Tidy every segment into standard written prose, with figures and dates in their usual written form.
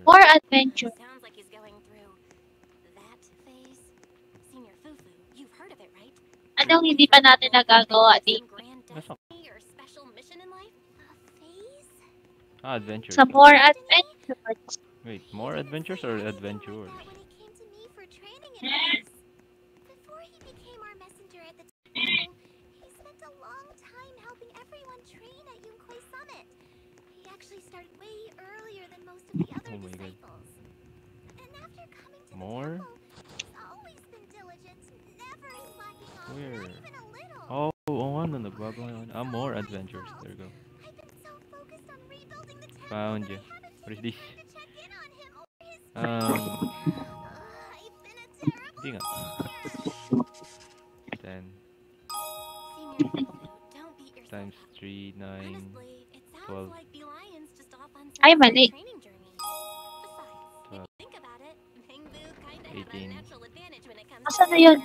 More adventure. Sounds like he's going through that phase. Senior Fufu, you've heard of it, right? Anong hindi pa natin nagagawa dito? Grand destiny or special mission in life? A phase? Adventures. Some more adventures. Wait, more adventures or adventures? When he came to me for training advice. Before he became our messenger at the temple, he spent a long time helping everyone train at Yunkwei Summit. He actually started way earlier than most of the other disciples. And after coming to More? the temple, he's always been diligent, never slacking off, Where? not even a little. Ano, nagbago ngayon. More adventures. There you go. I've been so focused on rebuilding the temple Found you. that I haven't What is taken this? time to check in on him or his I've been a terrible Hindi nga. senior. 10 Senior Fufu, don't beat yourself times up. 3, 9, Honestly, it sounds 12. like the Lion's just off on Ay, some mali. training journey. Besides, if you think about it, Mingbu kinda have a 18. natural advantage when it comes Asan to na yun?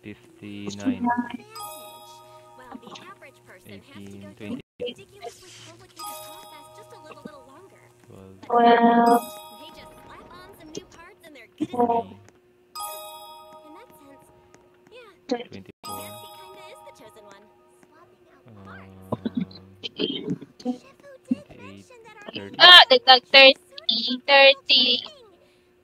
59, Well, the average person has to 18, go 20, through a ridiculously complicated process just a little longer. 12, Well, They just slap on some new parts and they're good as 20, new. In that sense, yeah, 24, Nancy kinda is the chosen one. Swapping out parts. 28, Shifu did mention that our 30. dagdag 30, 30.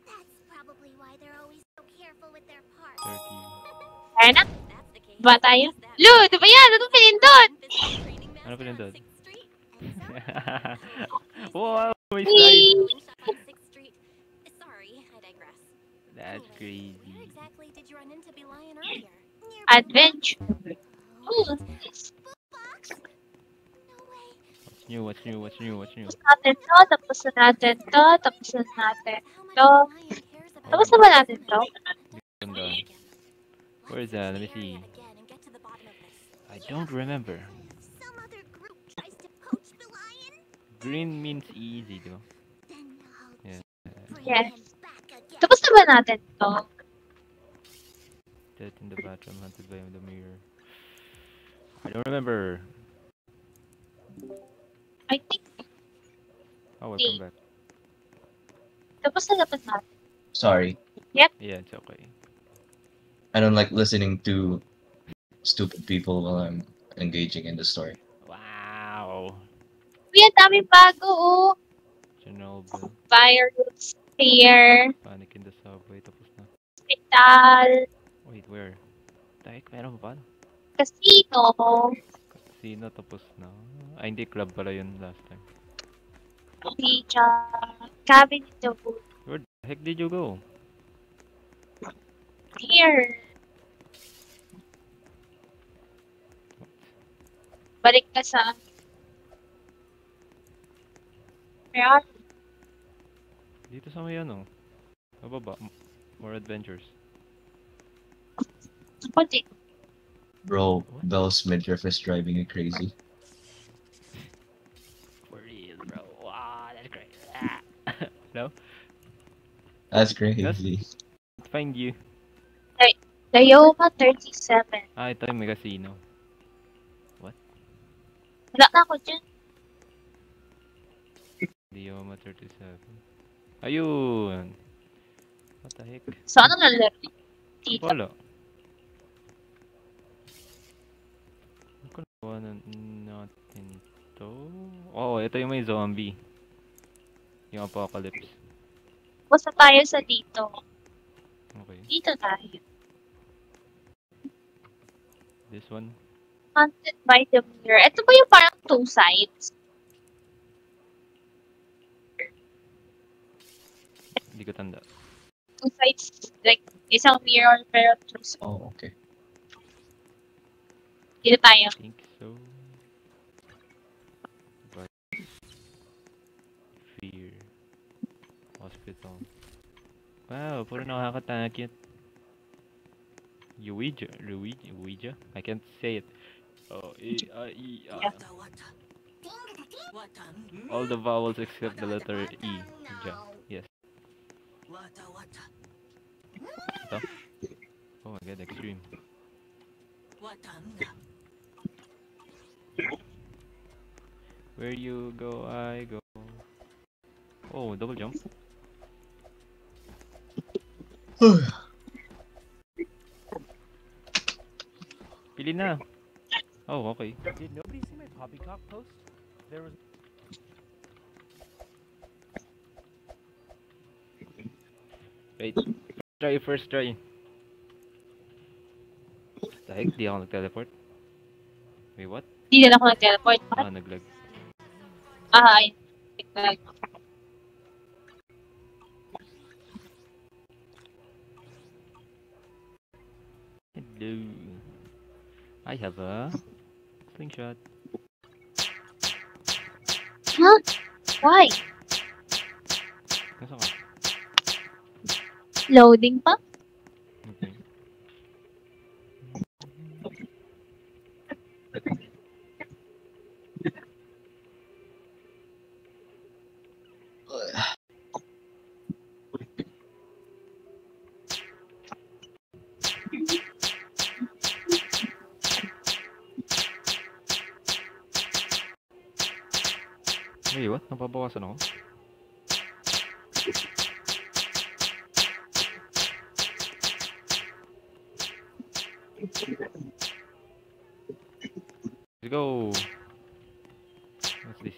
That's probably why they're always so careful with their parts. 30. Kaya na? If that's the case, Ba tayo? does that Lu, mean di ba yan? Ano pinindot? physical training Ano master on pinindot? 6th Street? And so, Wow, may Whee! slide. Bowling shop on 6th Street. Sorry, I digress. That's Anyway, crazy. where exactly did you run into Belian earlier? Adventure. Oh, wait. Box? No way. What's new? Tapos natin to, tapos na natin to, tapos na natin to. How much Belian cares about Tapos na ba natin to? Ganda. Where is that? Let me see. I don't remember. Some other group tries to poach Belian, Green means easy, di ba? then I'll Yeah. bring Yes. him back again. Tapos na ba natin to? Death in the bathroom, hunted by the mirror. I don't remember. I think, Welcome back. tapos na dapat natin. Sorry. Yeah, it's okay. I don't like listening to stupid people while I'm engaging in the story. Wow. Uy, ang daming bago, oh. Chernobyl. Virus, fear, Panic in the subway. Tapos na. hospital, Wait, where? Dahil meron pa ba? casino, Casino tapos na. Ay, hindi. Club pala yun last time. pizza, cabin in the woods, Where the heck did you go? here. Balik ka sa kaya, Dito sa may ano. Mababa. More adventures. ako din. Bro, Bell's midriff is driving you crazy. For real, bro. Wow, that's great. No? That's crazy. Find you. Dayoma 37. Ito yung may casino. Wala na ako dyan. Dioma 37. Ayun! What the heck? So, ano nalaro? Dito. Wala. Ano ko nakuha natin to? Ito yung may zombie. Yung apocalypse. Basta tayo sa dito. Okay. Dito tayo. This one? Hunted by the mirror. Ito ba yung parang two sides? Hindi ko tanda. Two sides, like, isang mirror pero two sides. Oh, okay. Dito tayo. I think so. But fear. Hospital. Wow, puro nakakatakot. Ouija? I can't say it. All the vowels except the letter E. Yes. Ito? Oh my god, extreme. Where you go, I go. Oh, double jump. Pili na. Oh, okay. Did nobody see my poppycock post? There was Wait. First try. The heck? Di ako nag-teleport. Wait, what? Hindi na ako nag-teleport. Ah, naglag. Ay. Hello. I have a slingshot. Huh? Why? Nasaan ka? Loading pa? Okay. Wait, what? Napabawasan ako? Let's go! What's this?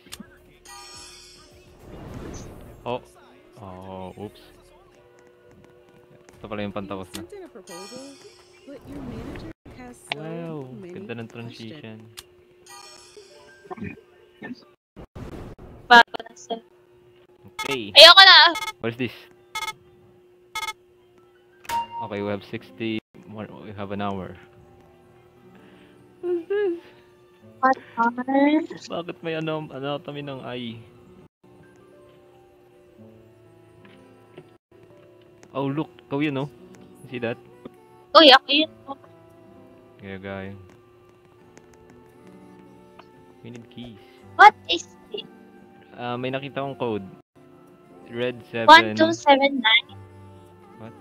Oh! Oh, oops. Ito pala yung pantapos na. Sent in a proposal, but your manager has so Wow! many Ganda ng questions. transition. Bago na sa... Okay. Ayoko na! What is this? Okay, we have 60. We have an hour. What's this? What are... Bakit may anatomy ng eye? Oh, look. Ikaw yun, no? You see that? Uy, ako yun. Yeah, guy. We need keys. What is it? May nakita akong code. Red 7. 1279? What?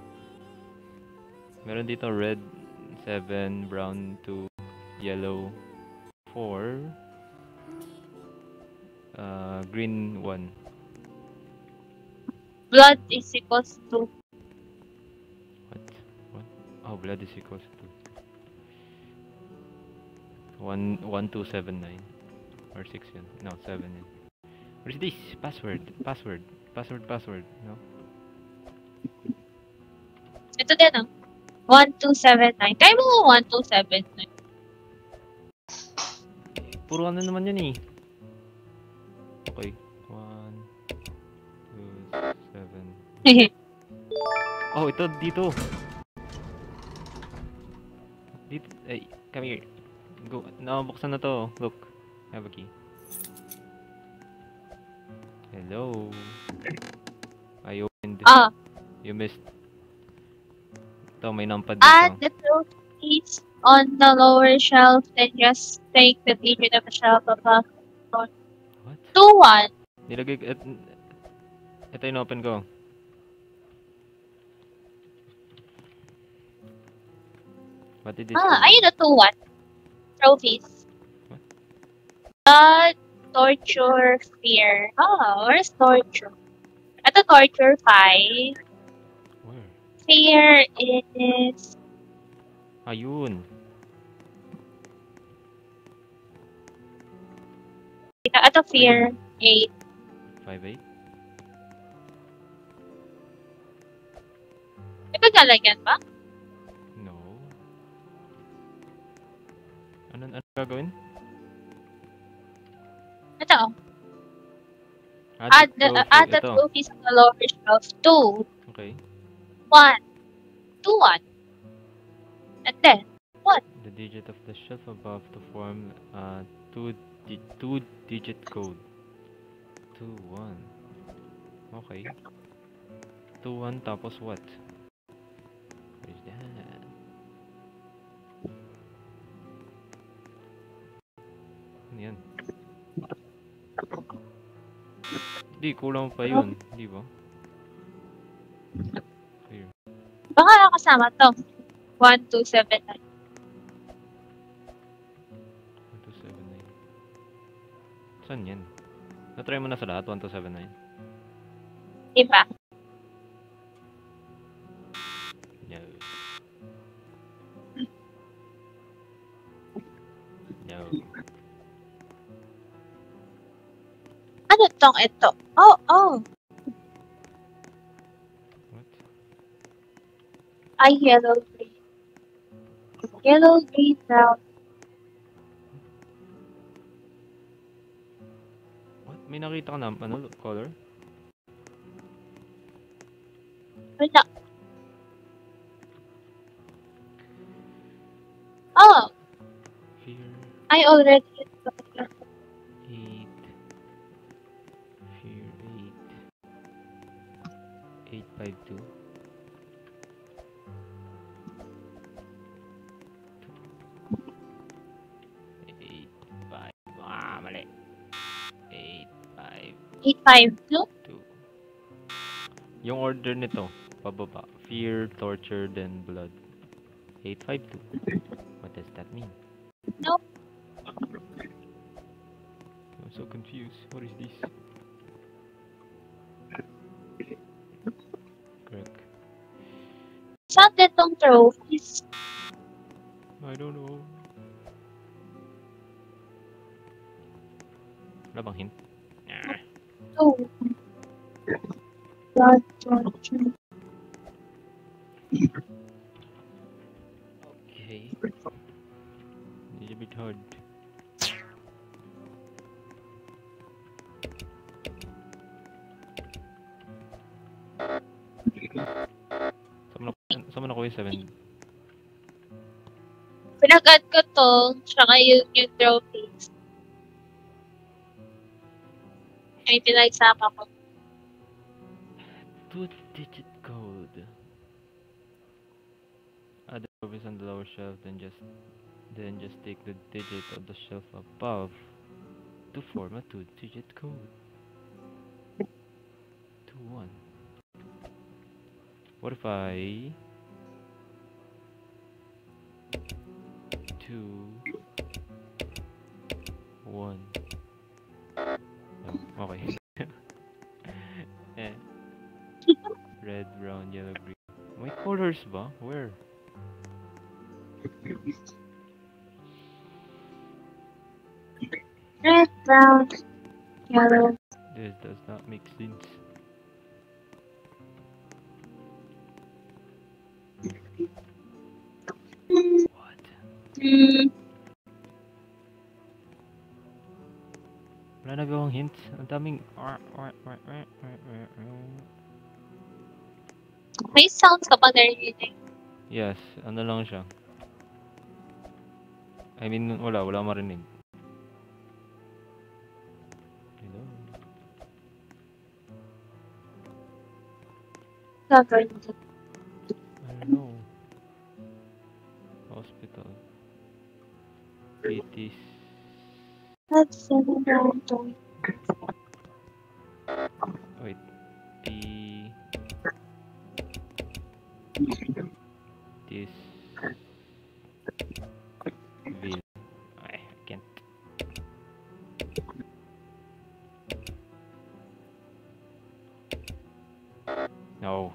Meron dito red 7, brown 2, yellow 4, green 1. Blood is equals to... What? What? Oh, blood is equals to 1279 or 6 yun. No, 7 yun. What is this? Password. No? Ito din, ah. 1279. Kaya mo 1279. Puro ano naman yun eh. Okay. 1, 2, 7. Oh, ito dito. Dito. Ay, come here. Go. Nakabuksan na to. Look. I have a key. Hello. I opened. Ah, You missed. Ito, may numpad add dito. the trophies on the lower shelf, then just take the digit of the shelf above. What? 2-1. Nilagay. Ito yung open ko. What did this do? Ayun na 2-1. Trophies. What? Torture, fear. Where's torture? Ito torture 5. Where? Fear is... Ayun. Ito fear 8. 5-8? Ito lalagyan ba? No. Ano gagawin? Ito. Add the Ito. trophies on the lower shelf. 2, Okay. 1, 2-1. And then, what? The digit of the shelf above to form a two-digit code. 2-1. Okay. 2-1 tapos what? What is that? Ano yan? Di, kulang pa yun. Di ba? Clear. Baka nakasama to. 1279. 1279. Saan yan? Na-try mo na sa lahat? 1279? Diba? No. No. Ano tong ito? Oh. What? Ay, yellow, green. Yellow, green, brown. What? May nakita ka na, ano, color? Wala. Oh, Fear I already 8. Fear 8. 852. 8, 5. Ah, mali. 8, 5, 852. 2. Yung order nito, pababa. Fear, torture, then blood. 852. What does that mean? Nope. I'm so confused. What is this? Correct. Saan itong trophies? I don't know. Wala bang hint? Ah. Oh. Blood, torture. Okay. It's a bit hard. Saan mo nakuha yung 7? Pinag-add ko to, tsaka yung trophies. Ay, pinagsama ko. 2-digit code. Add the trophies on the lower shelf, then just take the digit of the shelf above to form a 2-digit code. 2-1. What if I 2-1? Oh, okay. Eh. Red, brown, yellow, green. May colors ba? Where? Red, brown, yellow. This does not make sense. What? Wala na bang hints? Ang daming... May sounds ka pa narinig. Yes, ano lang siya. I mean, wala marinig. Hello? Government. I don't know. Hospital. PTs. That's 7 brown, torture. Wait. P... This... Vil... I can't. No.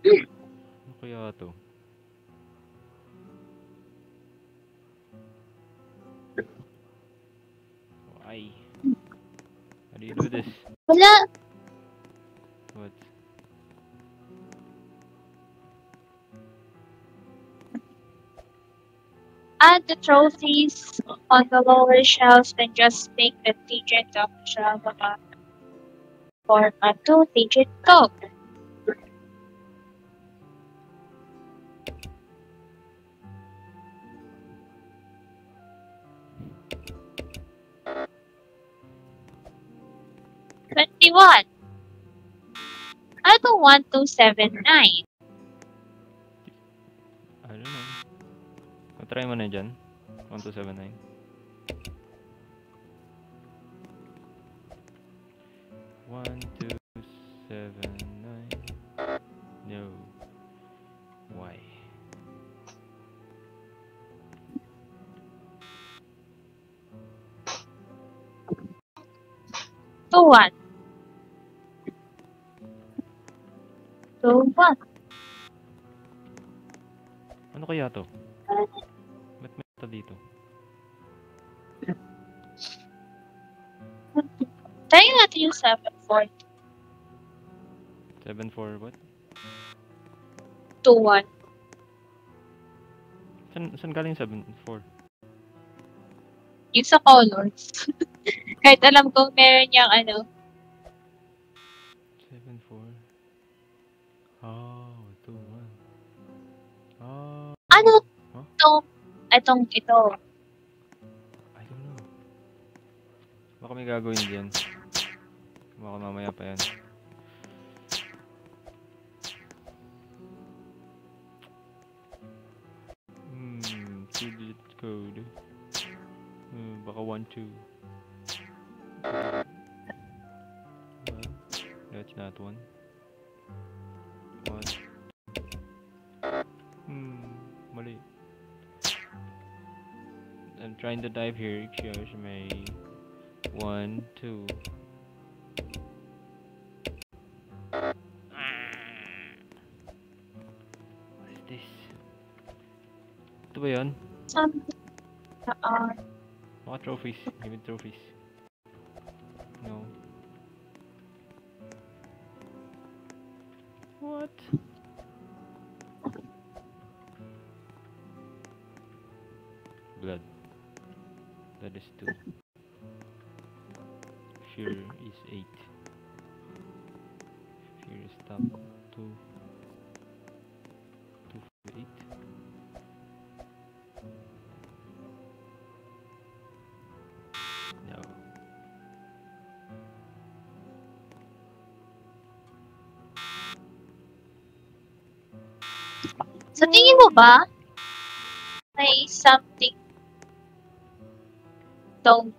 Ano kaya to? Why? How do you do this? Wala. What? Add the trophies on the lower shelves, then just take the digit of the shelf above for a 2-digit code. $21. Ano to 1279? I don't know. Try mo na dyan. 1279. 1279. No. Why? 2-1. 2-1. Ano kaya to? Ba't may ito dito? Tayo natin yung 7-4. 7-4 what? 2-1. Saan galing 7-4? Yung sa colors. Kahit alam kong meron yung ano. 7-4. Oh, 2-1. Oh. Ano Huh? ito. I don't know. Baka may gagawin dyan. Baka mamaya pa yan. Two-digit code. Baka 1-2. Well, that's not one. 1. Mali. I'm trying to dive here. Excuse me. 1, 2. What is this? Ito ba yun? Something. Mga trophies. Give me trophies. No. What? Blood. That is 2. Fear is 8. Fear is top 2. 2 for 8. No. Sa tingin mo ba, may something itong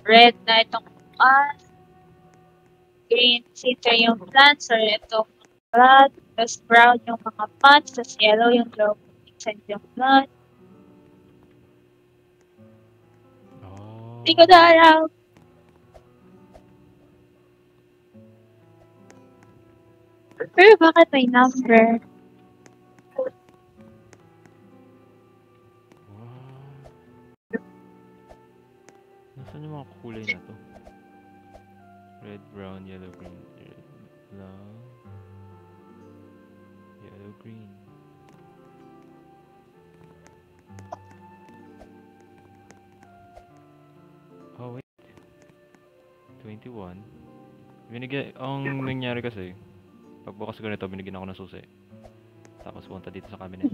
red na itong green center yung plants, or itong blood, tapos brown yung mga plants, tapos yellow yung glow inside yung blood. Oh. Hindi ko na alam. Pero bakit may number? Nasaan yung mga kulay na to? Red, brown, yellow, green. Red, brown, yellow, green. Oh wait. 21. Ang nangyari kasi, pagbukas ko nito, binigyan ako ng susi. Tapos punta dito sa cabinet.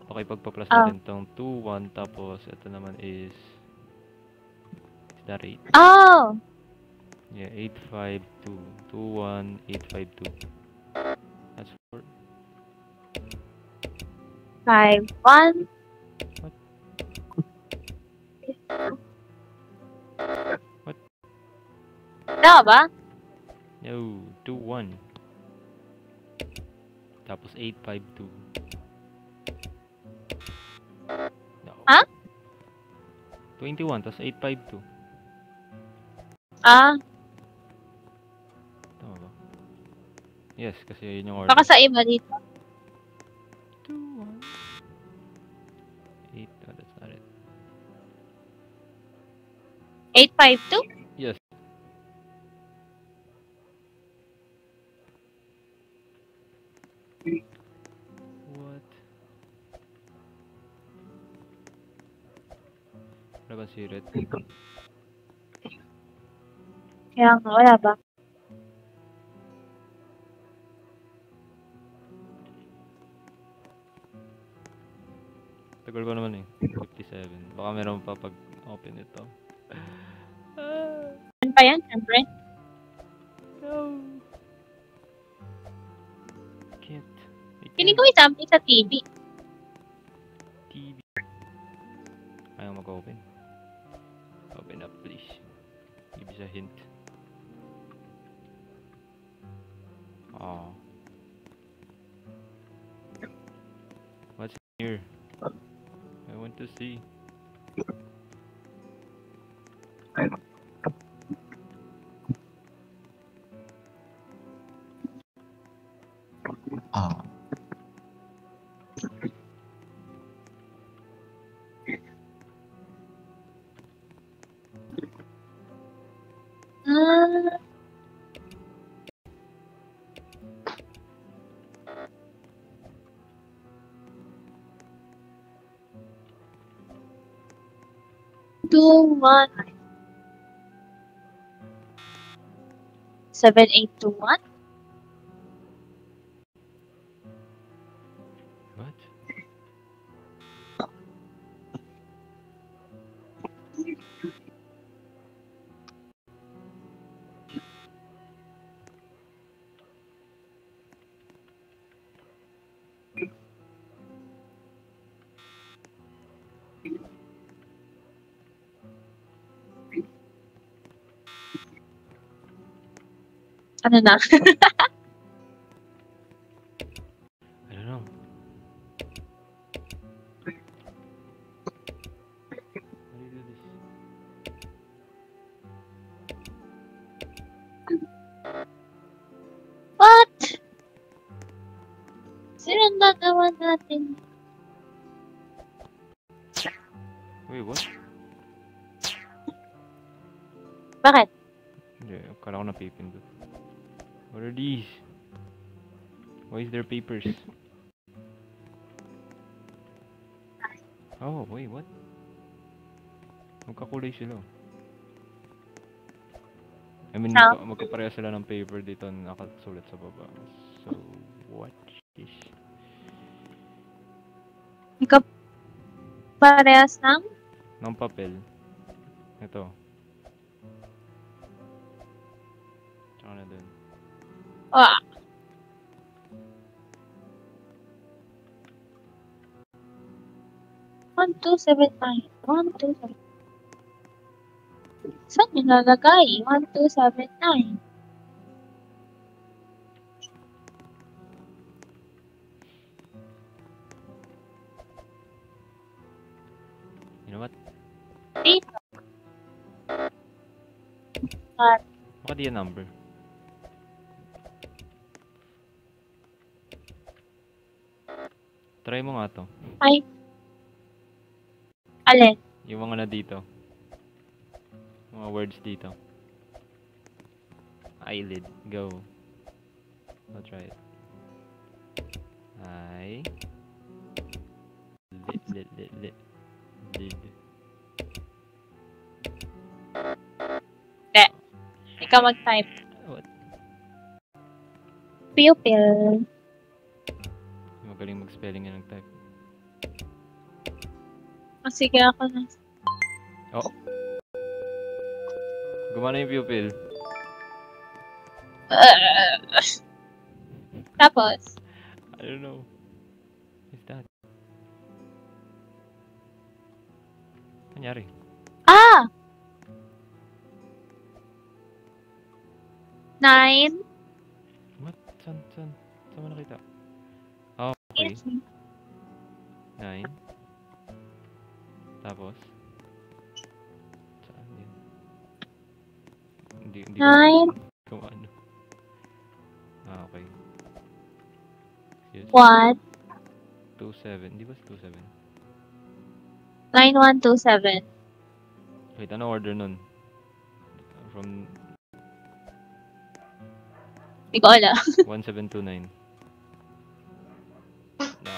Okay, pagpa-plus natin itong 2, 1, tapos ito naman is that 8? Oh! Yeah, 8, 5, 2. 2, 1, 8, 5, 2. That's 4. 5, 1. What? Tama ba? No, 2, 1. Tapos 8, 5, 2. No. Ha? 21, tapos 8, 5, 2. Ah, Tama ba? Yes, kasi yun yung order. baka sa iba dito. 2, 1. 8, oh, that's not it. 852? Yes. What? Wala ba si Red? Kaya nga, wala ba? Tagal ko naman eh. 57. Baka meron pa pag open ito. Ano pa yan, siyempre? No. Can't. Piling ko may something sa TV. TV. Ayaw mag-open. Open up please. Give us a hint. Oh. What's here? I want to see. Ah, Ah, two, one. 7821. What? Ano na? I don't know. How do you do this? What? Sino na naman natin? Wait, what? Bakit? Hindi, akala ko napipindot. What are these? Why is there papers? Oh, wait, what? Magkakulay sila. I mean, Ah. magkapareha sila ng paper dito na nakasulat sa baba. So, what is... Ikaw parehas ng? Ng papel. Ito. Tsaka na dun. Ah. One, two, 1, 2, 7. Saan yung lalagay? 1, 2, 7, 9. You know what? Dito. Ah, Baka di yan number. Try mo nga to. ay. Alin? Yung mga na dito. Mga words dito. Eyelid. Go. I'll try it. I. Lid. Ikaw mag-type. What? Pupil. Magaling mag-spelling yan ng type. O sige ako na. Oh. Gumana yung pupil. Tapos, I don't know. What's that? Nangyari? ah! 9. What? Saan mo nakita? Oh, okay. 9. Tapos? Saan yun? Hindi 9, kung ano. Ah, okay. Yes. 1, 27. Hindi ba 27? 9, 1, 2, 7. Wait, ano order nun? From Hindi ko alam. 1729. No.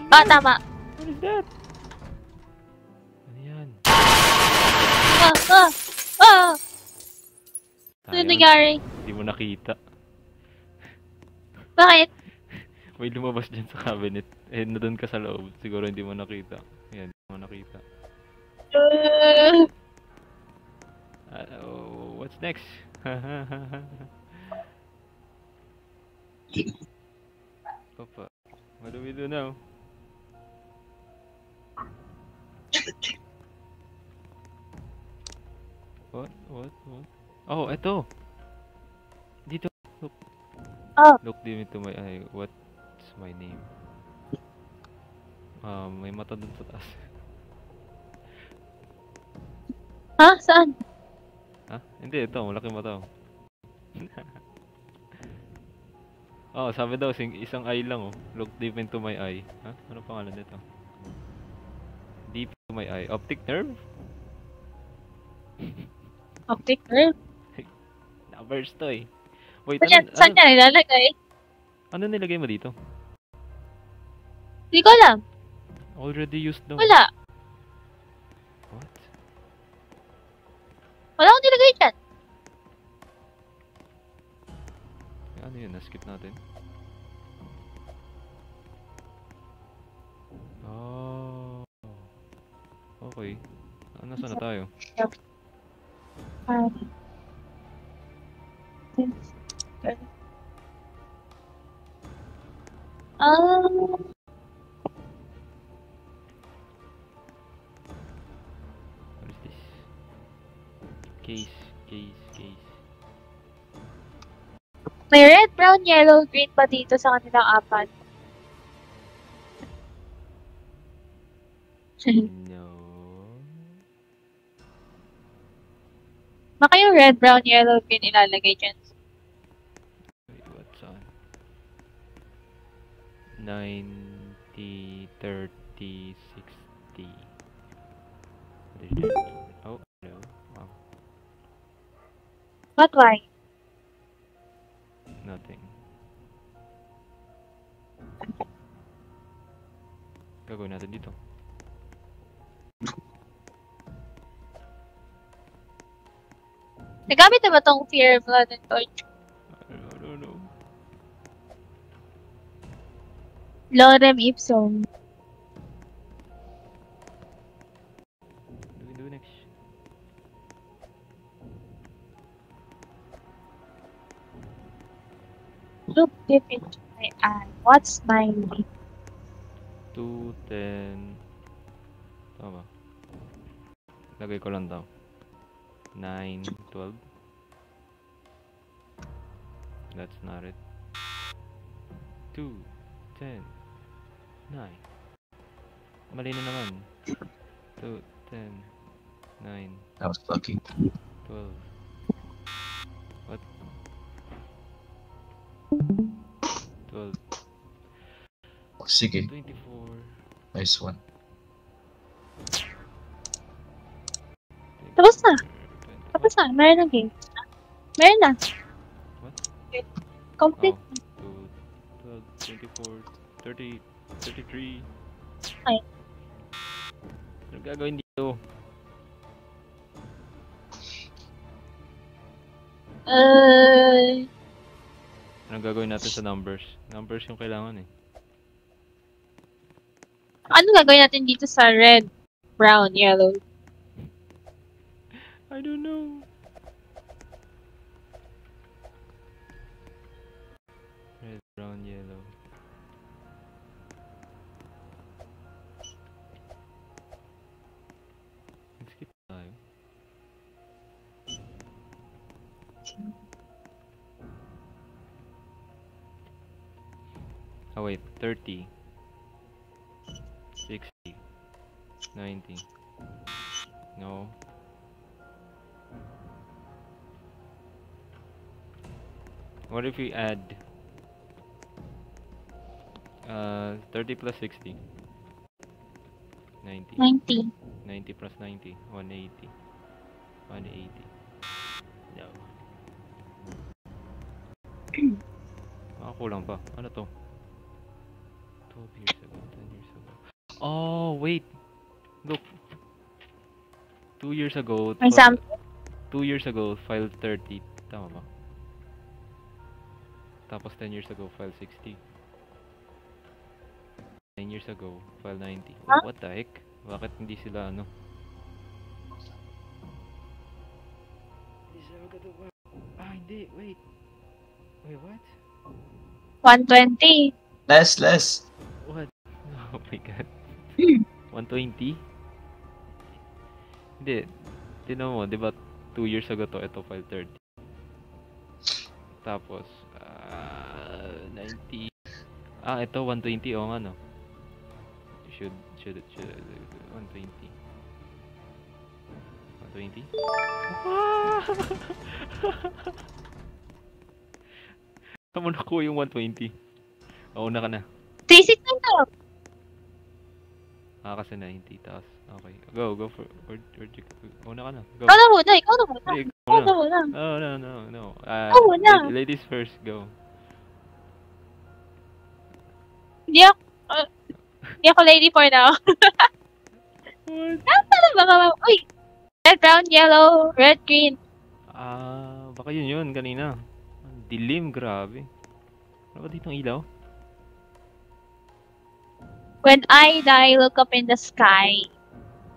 Ah, tama. What is that? Ano yan? Ah, ah, ah! Ano Sayang, nangyari? hindi mo nakita. Bakit? May lumabas dyan sa cabinet. Eh, nandun ka sa loob. Siguro hindi mo nakita. Yan, hindi mo nakita. Oh, what's next? Papa, what do we do now? What? Oh, eto! Dito. Look. Oh. Look into my eye. What's my name? May mata dun sa taas. Ha? Saan? Ha? Hindi, ito. Malaki mo to. Oh, sabi daw, isang eye lang oh. Look deep into my eye. Ha? Ano pangalan nito? Deep into my eye. Optic nerve? Optic nerve? Numbers to eh. Wait, Saan niya nilalagay? ano nilagay mo dito? Hindi ko alam. Already used daw. Wala. What? Wala akong nilagay dyan. Ano yun? Na-skip natin. Oh. Okay. Nasaan na tayo? What is this? Case. May red, brown, yellow, green pa dito sa kanilang apat. No. Baka yung red, brown, yellow, green ilalagay dyan. Wait, what's on? 90, 30, 60. Oh, no. Wow. But why? Nothing. Gagawin natin dito. Nagamit na ba tong Fear, Blood, and Torture? I don't know. Lorem Ipsum. Do next. Look deep into my eye. What's my name? 2, 10. Tama ba? Lagay ko lang daw. 9, 12. That's not it. 2, 10, 9. Mali na naman. 2, 10, 9, I was lucky. 12. What? 12, Sige, 24. nice one. Tapos na. Tapos na. Meron na game. Meron na. What? Complete. Oh, 2, 12, 24, 30, 33. Ay. Ano gagawin dito? Anong gagawin natin sa numbers? Numbers yung kailangan eh. Ano gagawin natin dito sa red, brown, yellow? I don't know. Red, brown, yellow. Skip tayo. Oh wait, 30, 60, 90. No. What if we add 30 plus 60? 90. 90. 90 plus 90, 180. 180. No. Kulang pa. Ano to? 12 years ago, 10 years ago. Oh, wait. Look. 2 years ago. May some 2 years ago, file 30. Tama ba? Tapos 10 years ago, file 60. 9 years ago, file 90. Huh? What the heck? Bakit hindi sila ano? Hindi. Wait. Wait, what? 120. Less. What? Oh my god. 120? Hindi. Tinan mo, di ba 2 years ago to, ito file 30. Tapos, 90. Ito 120, o nga no. Should 120. 120? Ah! Saan mo nakuha yung 120? Una ka na. 360 lang to. Kasi 90 taas. Okay. Go for una ka na. Go. Ikaw na muna, ikaw na muna. Hindi, Ikaw ikaw na na. muna. No. Ikaw muna. Ladies first, go. Hindi ako, hindi ako lady for now. What? Ano ba ka? Uy! Red, brown, yellow, red, green. Baka yun kanina. Ang dilim, grabe. Ano ba ditong ilaw? When I die, look up in the sky.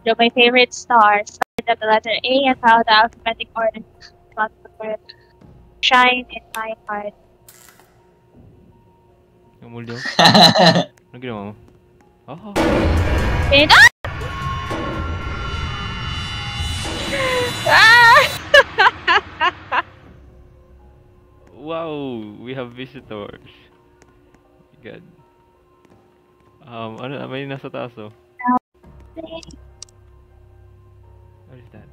They're my favorite stars. Start at the letter A and follow the alphabetic order. Not the word. Shine in my heart. Yung mulyo? Ano ginawa mo? Oh. And ah! Wow, we have visitors. God. May nasa taas oh. What is that?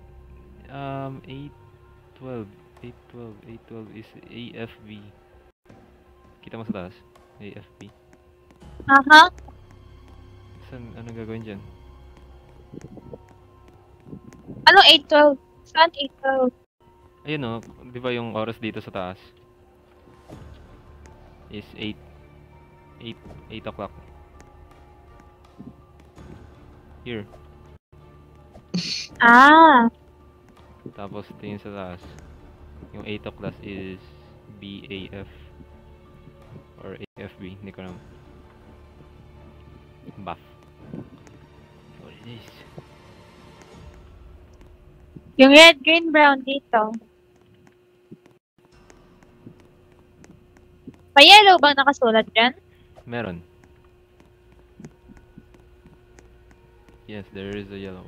812 is AFB. Kita mo sa taas? AFB. Uh-huh. Ano gagawin dyan? Ano 812? Saan 812? Ayun oh, di ba yung oras dito sa taas? Is 8 o'clock. Here. Ah. Tapos tingin sa taas. Yung 8 o'clock is BAF. Or AFB, hindi ko naman. Buff. What is this? Yung red, green, brown dito. Pa yellow bang nakasulat dyan? Meron. Yes, there is a yellow.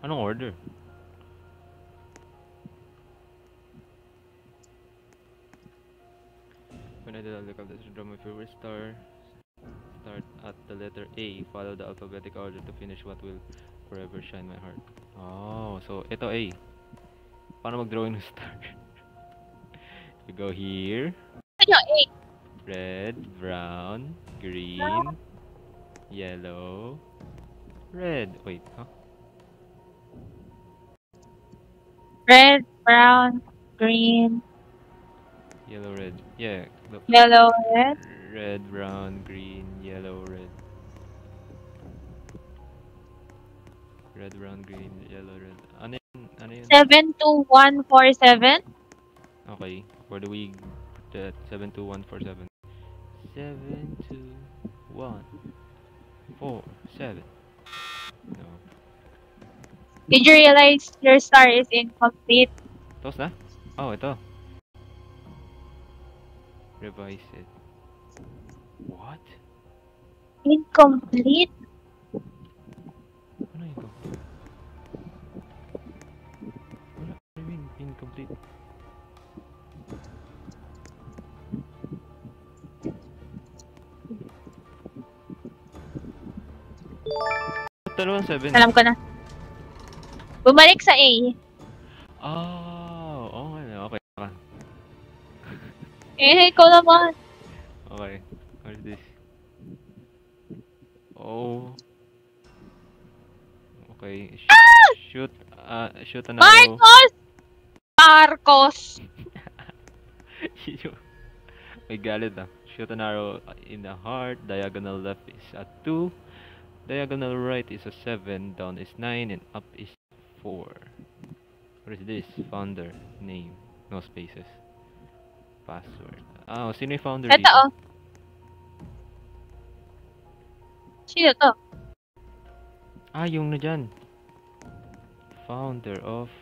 Anong order? When I did look up this draw my favorite star. Start at the letter A, follow the alphabetic order to finish what will forever shine my heart. Oh, so ito A. Paano mag-drawing ng star? You go here. Ano 8? Red, brown, green, yellow, red. Wait, huh? Red, brown, green, Yellow, red. Yeah, look. yellow, red. Red, brown, green, yellow, red. Red, brown, green, yellow, red. Ano yun? 72147. Okay, where do we put that? 72147. 72147. No. Did you realize your star is incomplete? Tapos na? Oh, ito. Revise it. What? Incomplete? Ano incomplete? What do you mean incomplete? Dalawang 7. Alam ko na. Bumalik sa A. Oh, okay. Ikaw naman. Okay. What is this? Oh. Okay. Shoot an arrow. Marcos! May galit ah. Shoot an arrow in the heart. Diagonal left is a 2. Diagonal right is a 7. Down is 9. And up is 4. What is this? Founder. Name. No spaces. Password. Sino yung founder Ito dito? oh. Sino to? Yung na dyan. Founder of...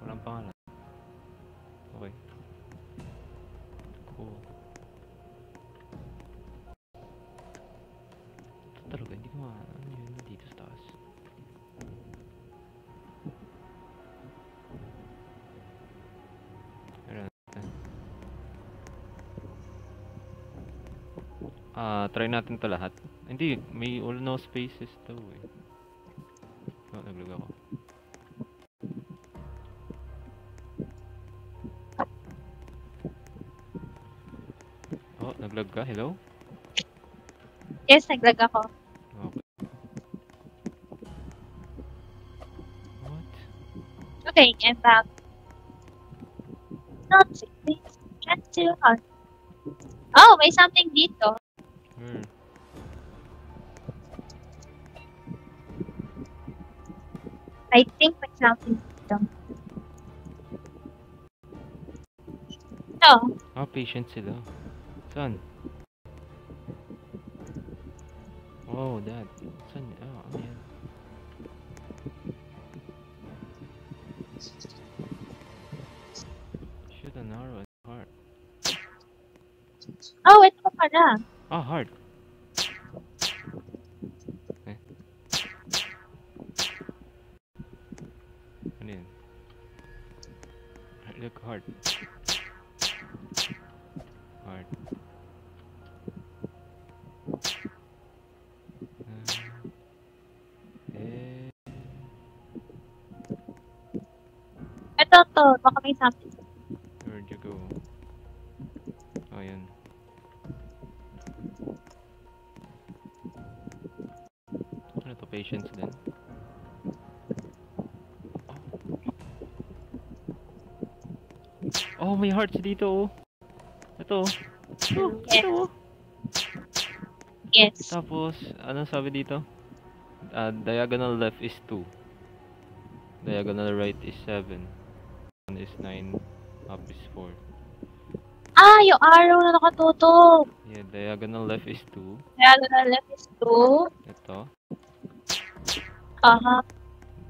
Walang pangalan. Okay. Cool. Ito talaga, hindi ko ano yun dito sa taas. Try natin to lahat. Hindi, may all no spaces daw eh. Oh, naglag ako. Oh, naglag ka? Hello? Yes, naglag ako. Okay. What? Okay, I'm back. Not please. Can't do hard. Oh, may something dito. Where? I think may something dito. No. Ah, patient sila. Saan? Oh, that. Saan? Ah, ano yan? Shoot an arrow at heart. Oh, ito pa pala. Ah, heart. Eh. Ano yun? Look, heart. Heart. Eh. Ito to. Baka may something. Where'd you go? Oh, yun. Ano to? Patience din? Oh, may hearts dito oh. Ito oh. Oh, Yes. ito oh. Yes. Tapos, anong sabi dito? Diagonal left is 2. Diagonal right is 7. 1 is 9. Up is 4. Ah, yung arrow na nakatutok. Yeah, diagonal left is 2. Diagonal left is 2. Ito. Aha.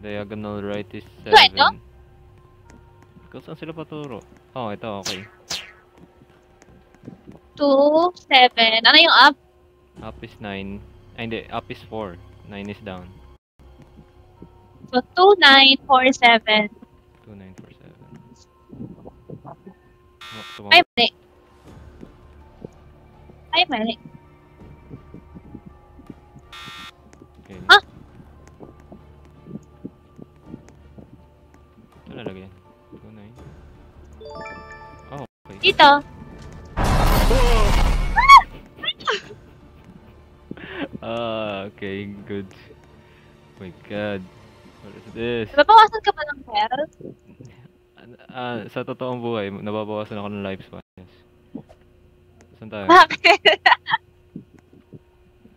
Diagonal right is Ito, ito? 7. Kung saan sila paturo? Oh, ito, okay. 2, 7. Ano yung up? Up is 9. Ay, hindi. Up is 4. 9 is down. So, 2, 9, 4, 7. 2, 9, 4, 7. Oh, Ay, mali. Ay, mali. Okay. Ah! Ito lalagay. 2, 9. Oh, okay. Dito. Okay, good. Oh my god. What is this? Nababawasan ka ba ng health? Sa totoong buhay, nababawasan ako ng lifespan. Yes. Saan tayo? Bakit?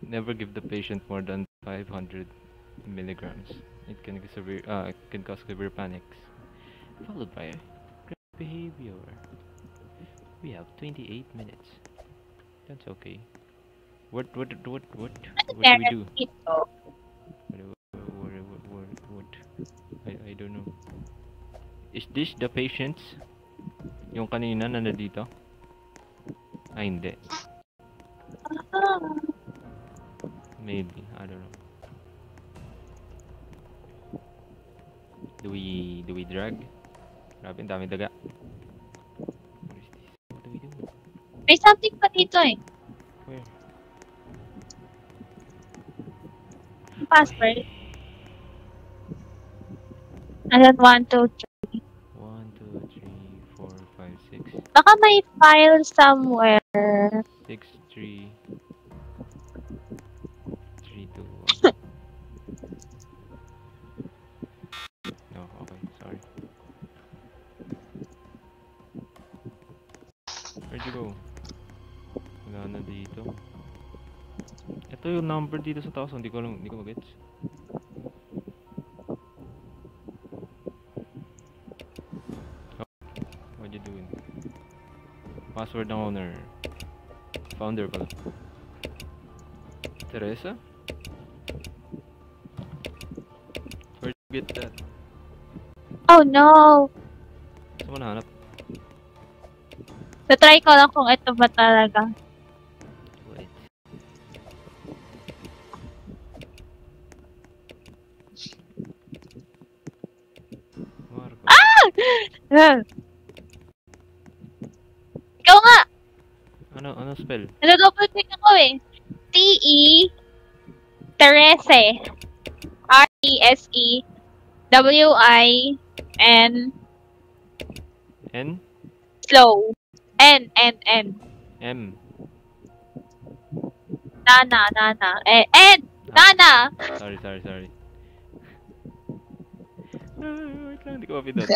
Never give the patient more than 500 milligrams. It can cause severe panics, followed by aggressive behavior. We have 28 minutes. That's okay. What do we do? Dito. What? I don't know. Is this the patients? Yung kanina na nandito? Ay, hindi. Ah. Maybe. I don't know. Do we drag? Grabe, ang dami daga. What is this? What do we do? May something pa dito eh. Where? Password. And then 1, 2, 3. 1, 2, 3, 4, 5, 6. Baka may file somewhere. 6, 3, 3, 2, 1. No, okay, sorry. Where'd you go? Wala na dito. Ito yung number dito sa taas, hindi ko magets. Oh, what you doing? Password ng owner. Founder pala. Teresa? Where'd you get that? Oh no! Saan mo nahanap? So try ko lang kung ito ba talaga. Wait. Marco. Ah! Ikaw nga! Ano spell? Nag-double click ako eh. T-E Terese. RESEWIN. N? Slow. N. M. Nana. N. Nana. Sorry. Wait lang, hindi ko mapindot.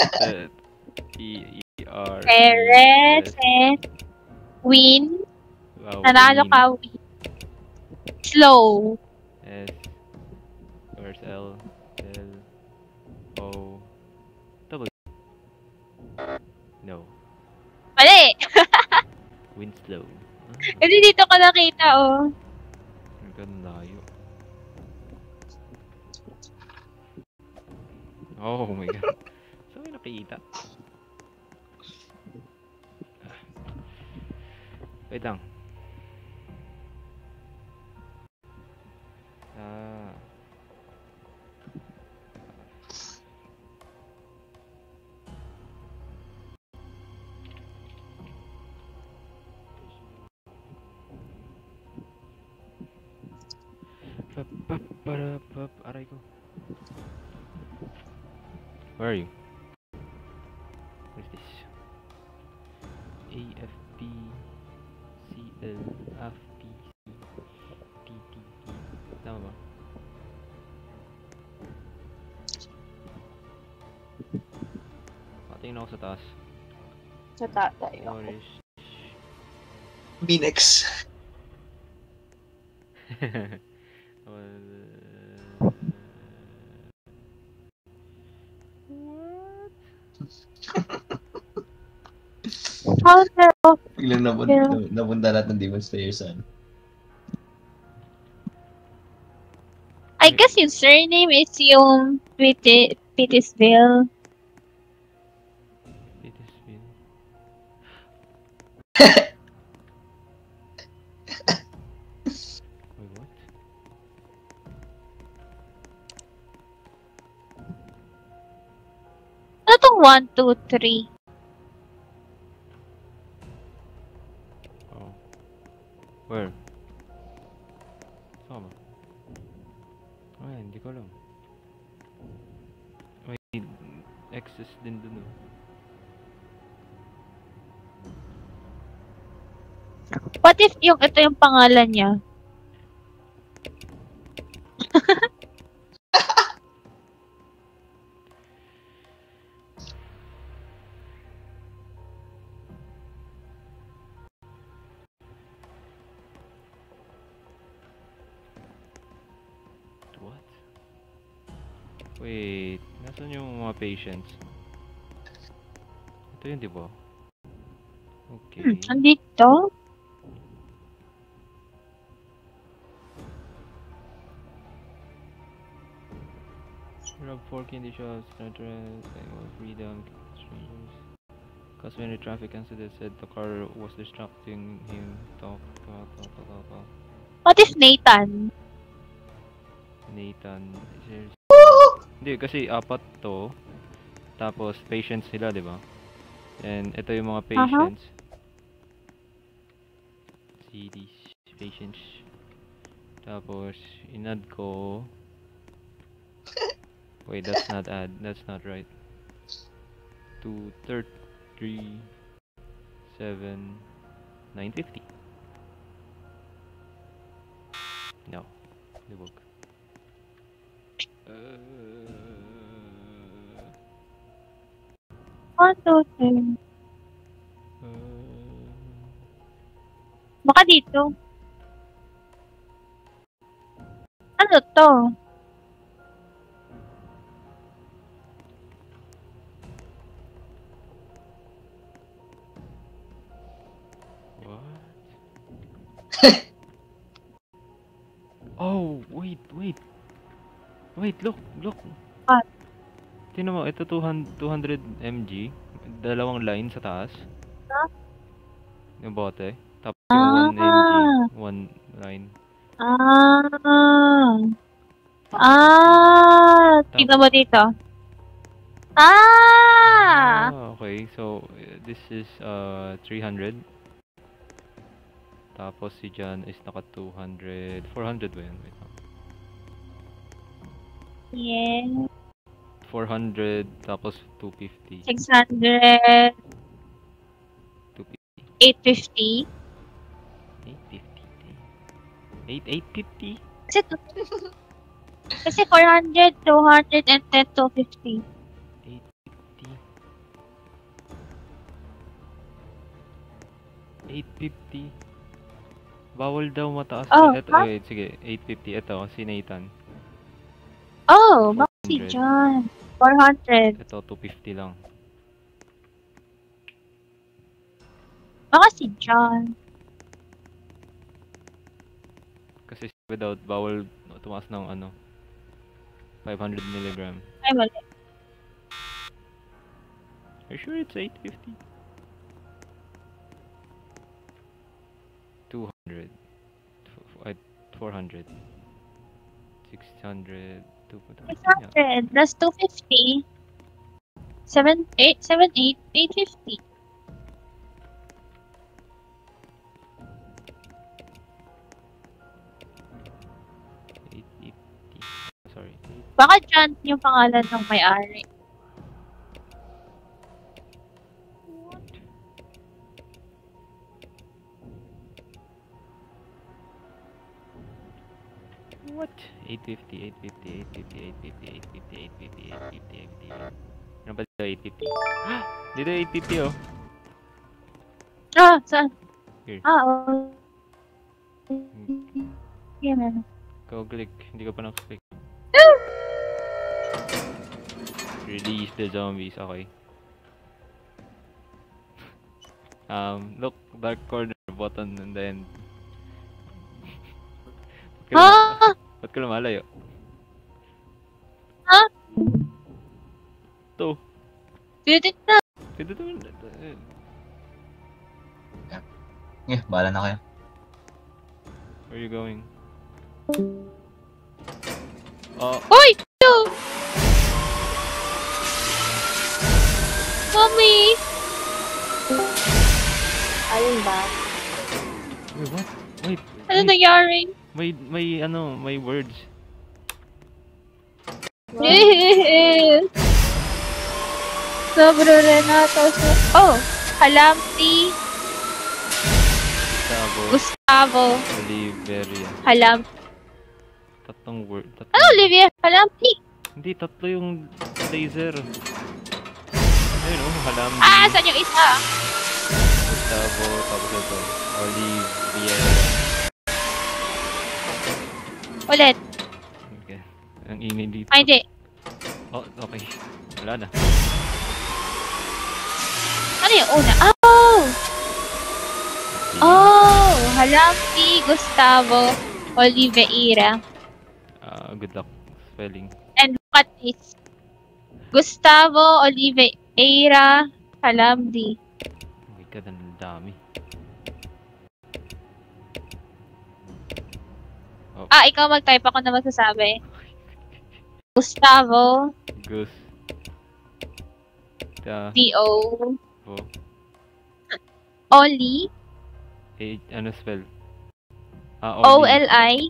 E-R-E-S. Terese. Win. Wow, Nanalo Win. ka, Win. Slow. S. Where's L? L. O. W. No. Mali. Winslow. Kasi dito ko nakita, oh. Ang ganda layo. Oh my god. So may nakikita. Wait lang. Aray ko. Where are you? Where's this? A F P C L F P C T T T. Tama ba? Patingin ako sa taas. Sa tatay. Orange. Binex. How the... Biglang napunta lahat ng Demon Slayer saan. I guess yung surname is yung Pittisville. Pittisville. Wait, what? Ano tong 1, 2, 3? Oh. Where? Saan ba? Ay, hindi ko alam. May access din dun. What if ito yung pangalan niya? What? Wait, nasan yung mga patients? Ito yun, di ba? Okay. Andito? Rob 4 candy shops, freedom, strangers. Cause when the traffic incident said the car was distracting him, talk. What if Nathan? Nathan, hindi kasi apat to. Tapos patients sila, di ba? And ito yung mga patients. See these patients. Tapos inad ko. Wait, that's not add. That's not right. 2, 3, 7, 950. No, libog. 1, 2, 3. Baka dito. Ano to? What? Oh, wait. Look. What? Tingnan mo, ito 200 mg, dalawang line sa taas. Huh? Yung bote. Tapos yung 1 mg, one line. Tingnan mo dito. Okay. So this is 300. Tapos si John is naka 200, 400 ba yan? Wait lang. Yeah. 400, tapos 250. 600. 250. 850. 850. 850? Kasi, kasi 400, 200, and then 250. 850. 850. Bawal daw mataas. Oh, Ito, ha? wait, sige. 850. Ito, si Nathan. Oh, baka si 400. John. 400. Ito, 250 lang. Baka si John. Kasi without, bawal tumaas ng ano, 500 milligram. Ay, mali. Are you sure it's 850? 200. 400. 600. 600 plus 250. 850. Sorry. Baka John yung pangalan ng may-ari. What? 850, 850, 850, 850, 850, 850, 850, 850. Ano ba dito 850? Dito 850 oh. Ah, saan? Here. Ah, oh. Yan ano. Go-click. Hindi ka pa nakaklik. Release the zombies. Okay. Look, dark corner button and then... Ah! Ba't ka lumalayo? Ha? Ito. Pwede na. Pwede ito. Yeah, bahala na kayo. Where are you going? Oh, Uy! No! Mommy! Ayun ba? wait, what? Wait. Ano nangyari? May words. Sobro Renato. Oh! Halamti. Gustavo. Oliveria. Halam. Tatlong word. Ano, Olivia? Halamti. Hindi, tatlo yung laser. Ayun oh, Halamdi. Ah, saan yung isa? Gustavo, tapos ito. Oliviera. Ulit. Okay. Ang ingay dito. Ay, hindi. Oh, okay. Wala na. Ano yung una? Oh! Oh! Halamti, Gustavo, Oliveira. Good luck spelling. And look at this. Gustavo, Oliveira, Halamdi. Oh my god, ang dami. Oh, Ah, ikaw mag-type, ako na magsasabi. Gustavo, Gus. D-O, Oh. Oli, Ano spell? O-L-I,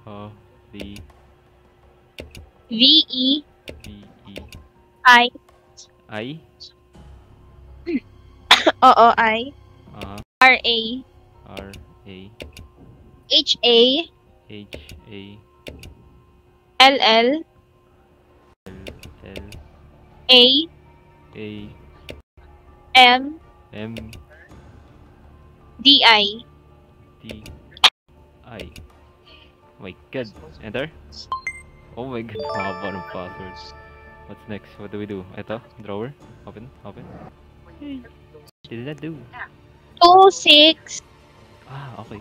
O-L-I. V-E, V-E. I, I? O-O-I, R-A, R-A. H-A, H-A. L-L, L. A, A. M, M. D-I. D. I. Oh my god. Enter? Oh my god, mahaba ng password. What's next? What do we do? Ito? Drawer? Open? Open? Yay. What did that do? 2, 6, Ah, okay.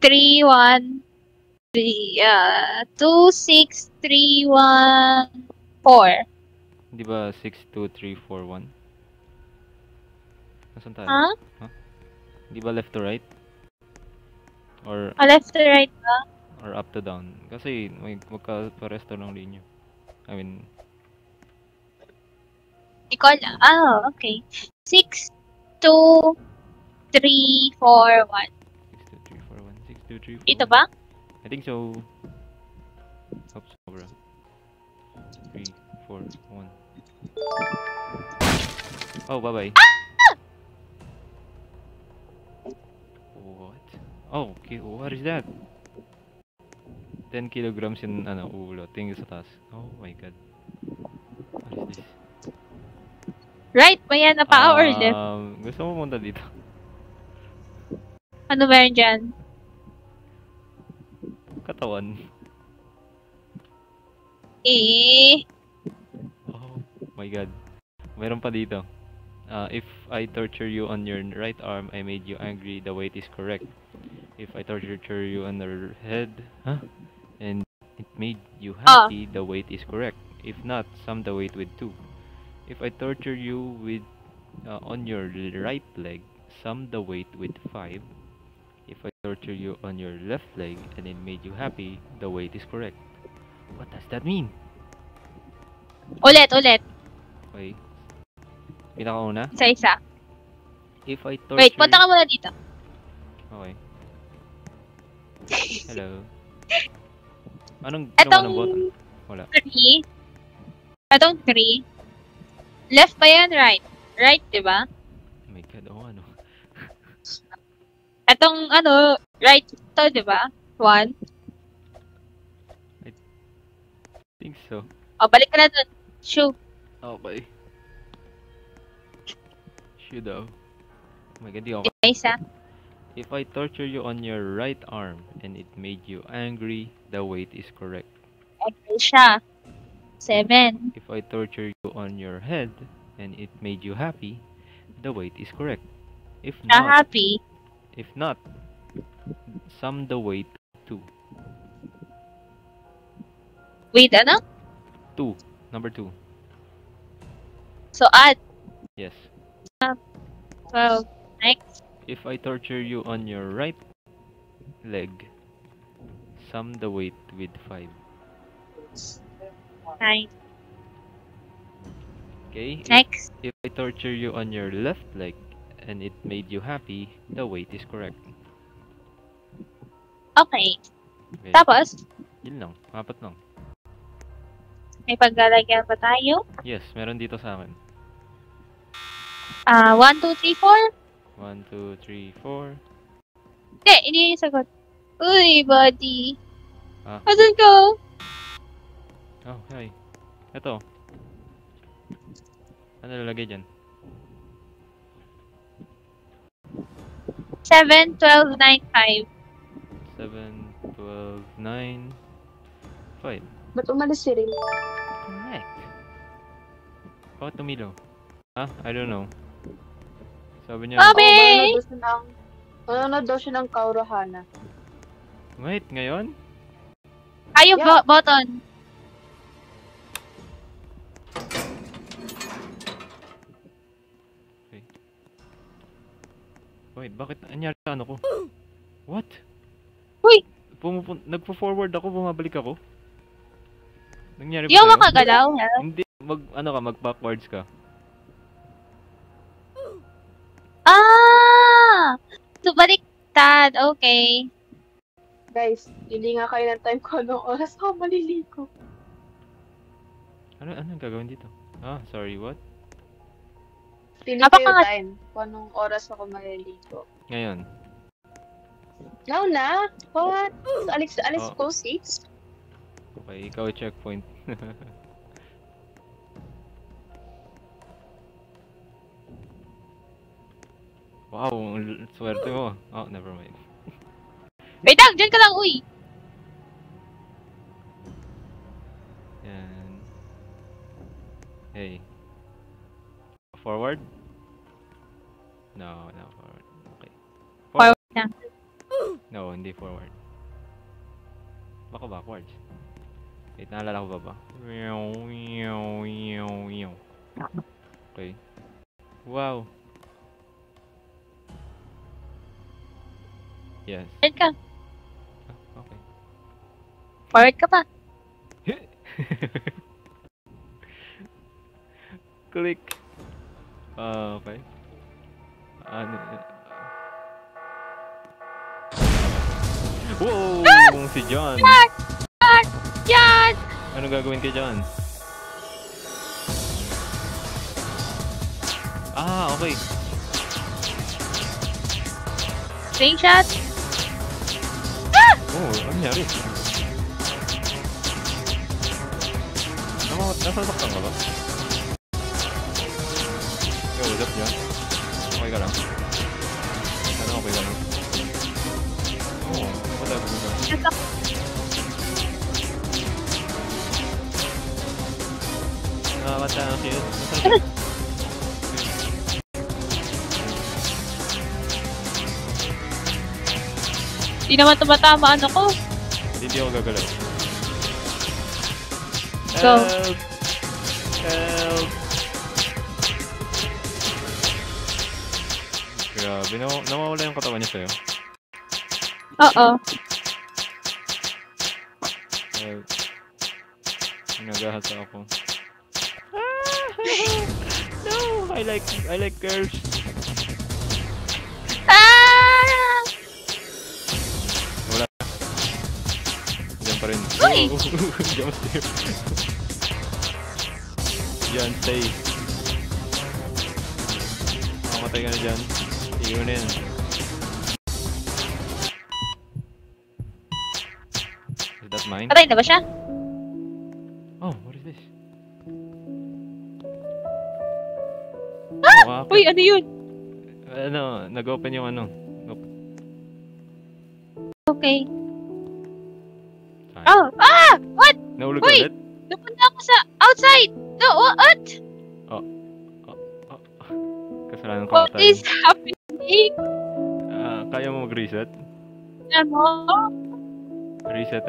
3, 1, 3, 2, 6, 3, 1, 4. Di ba 6, 2, 3, 4, 1? Nasaan tayo? Huh? Di ba left to right? Or Left to right ba? or up to down? Kasi may magka-paresto ng linya. I mean, Ikaw lang. Ah, okay. 6, 2, 3, 4, 1. 6, 2, 3, 4, 1. 6, 2, 3, 4, Ito ba? I think so. Oops, sobra. 3, 4, 1. Oh, bye-bye. What? Oh, what is that? 10 kilograms in ulo. Tingin sa taas. Oh my god. What is this? Right ba yan na pa or left? Gusto mo punta dito? Ano meron dyan? Katawan. Oh my god. Meron pa dito. If I torture you on your right arm, I made you angry, the weight is correct. If I torture you on the head, and it made you happy, the weight is correct. If not, sum the weight with 2. If I torture you with on your right leg, sum the weight with 5. If I torture you on your left leg and it made you happy, the weight is correct. What does that mean? Ulit. Okay. Pinakauna. Isa-isa. If I torture Wait, punta ka muna dito. Okay. Hello. Anong ginawa ng button? Wala. 3. Etong 3. Left ba yan? Right? Right, di ba? Oh my god, ano? Etong right to, di ba? 1. I think so. O, balik ka na dun. Shoo. Okay. Should daw. Oh my god, di ako. Isa. If I torture you on your right arm and it made you angry, the weight is correct. Okay siya. 7. If I torture you on your head and it made you happy, the weight is correct. If Happy. not, sum the weight 2. Wait, ano? 2. Number 2. So, add. Yes. 12. Next. If I torture you on your right leg, sum the weight with 5. 9. Okay? Next. If I torture you on your left leg and it made you happy, the weight is correct. Okay. Okay. Tapos, Yun lang. 4 lang. may paglalagyan pa tayo. Yes, meron dito sa akin. 1, 2, 3, 4. 1, 2, 3, 4. Hindi yung sagot. Uy, buddy. Ah, Asan ka? oh, hi. Ito. Ano lalagay dyan? 7, 12, 9, 5. 7, 12, 9, 5. Ba't umalis si Rin? Correct. Bakit tumilaw? I don't know. Sabi niya, Bobby! Manonood daw siya ng Kaurahana. wait, ngayon? Yung Yeah. button. Wait, bakit anyari sa ano ko? What? Uy! Nagpo-forward ako, bumabalik ako. Nangyari ba Di ako sa'yo? makagalaw. Hindi, mag-backwards ka. So, baliktad. Okay. Guys, hindi nga kayo ng time ko anong oras ako maliligo. Ano gagawin dito? Sorry, what? Pili ko yung Napaka- time kung anong oras ako maliligo. Ngayon. Now na? What? Alis Oh. ko, 6? Okay, ikaw checkpoint. Wow, swerte mo. Oh, never mind. Wait lang, dyan ka lang, uy. Yan. Hey. Forward? No, forward. Okay. Forward na. No, hindi forward. Baka backwards. Wait, naalala ko ba? Okay. Wow. Yes. Dyan ka. Okay. Forward ka pa. Click. Okay. Wow! Si John! Yeah! Ano gagawin kayo dyan? Ah, okay. Screenshot! Oh, ano nangyari? Nasasaktan ka ba? Yo, what's up dyan? Okay ka lang? Ano okay ka lang? Oh, whatever ka. Nakakatakit. Di naman tumatama ano ko. Hindi ako gagalaw. Go. Help! Help! Grabe, nawawala yung katawan niya sa'yo. Oo. Help. Nagahasa ako. No! I like girls. Ah! Wala. Diyan pa rin. Uy! Jump stay. Diyan, stay. Mamatay ka na dyan. Iunin. Is that mine? Patay na ba siya? Oh, what is this? Ah! Oh, Uy, ano yun? ano, nag-open yung ano. Okay. Sayang. Oh! Ah! What? Nahulog Uy! ulit? Napunta ako sa outside! No, what? Kasalanan ko What ata is yun. happening? Kaya mo mag-reset? Ano? Reset.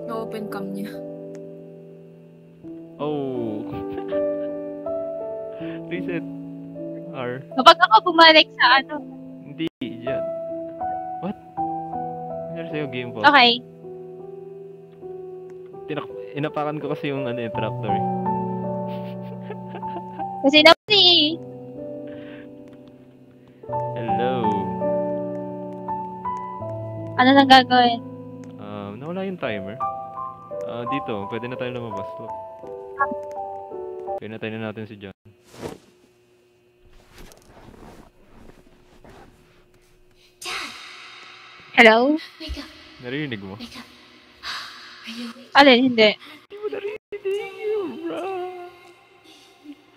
Na-open cam niya. Oh! Reset. R. Kapag ako bumalik sa ano. Hindi, dyan. What? Nangyari sa'yo game po? Okay. Inapakan ko kasi yung ano, yung trapdoor. Kasi naman eh. Hello. Ano nang gagawin? Nawala yung timer. Dito, pwede na tayo lumabas. Look. Pinatay na natin si John. Hello? Wake up, Narinig mo? wake up. Are you awake? Alin, hindi. Hindi mo narinig yun, bro.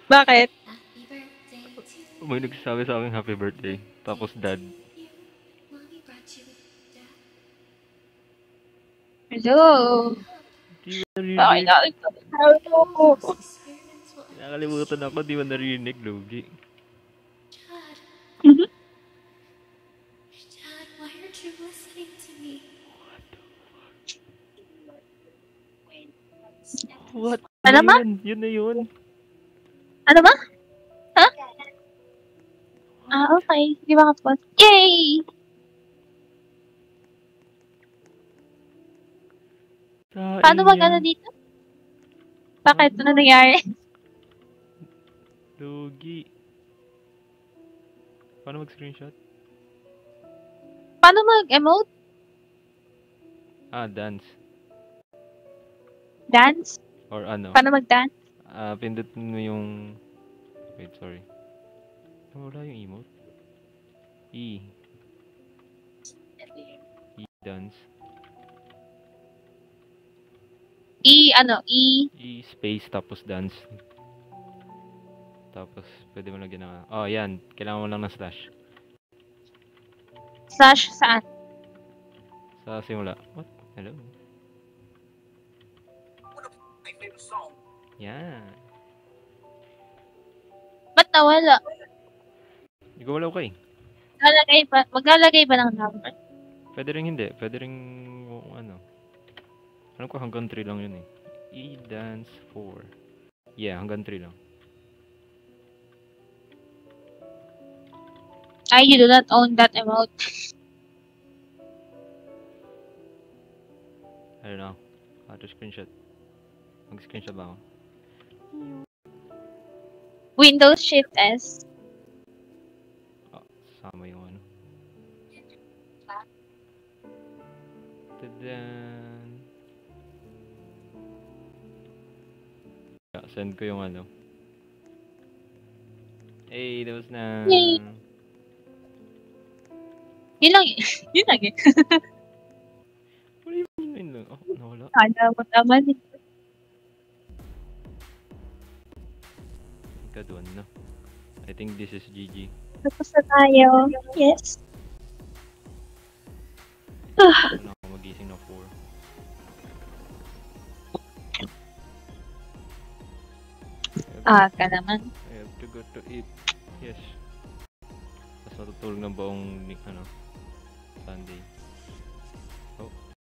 Bakit? Happy birthday to you. May nagsasabi sa akin happy birthday. Tapos dad. Mommy brought you dad. Hello? Hindi mo Bakit narinig. nakita? Hello? Experiments will end. Nakalimutan ako, di mo narinig, Logi. Dad, Mhm. Dad, why aren't you listening to me? What? Ano ba? Yun na yun. Ano ba? Ha? Ah, okay. Di ba kapos? Yay! Paano magano dito? Bakit? Ano nangyari? Logi. Paano mag-screenshot? Paano mag-emote? Dance. Dance? Or ano? Paano mag-dance? Pindutin mo yung... Wait, sorry. Wala yung emote. E. Dance. E Space tapos dance. Tapos pwede mo lagyan ng... Oh, yan. Kailangan mo lang ng slash. slash saan? Sa simula. What? Hello? Yan. Ba't nawala? Hindi ko wala okay. Maglalagay ba ng number? Pwede rin hindi. Pwede rin ano. Alam ko hanggang 3 lang yun eh. E-dance 4. Yeah, hanggang 3 lang. You do not own that emote. I don't know. How to screenshot. Mag-screenshot ba ako? Windows Shift S. Sama yung ano. Tadan. send ko yung ano. Hey, tapos na. Yay! Yun lang eh. Yun lang eh. What do you mean lang? Oh, nawala. Kala mo naman eh. Ikaduan na. I think this is GG. Tapos na tayo. Yes. Wala ako magising na 4. Ka naman. I have to go to eat. Yes. Tapos matutulog ng buong Sunday.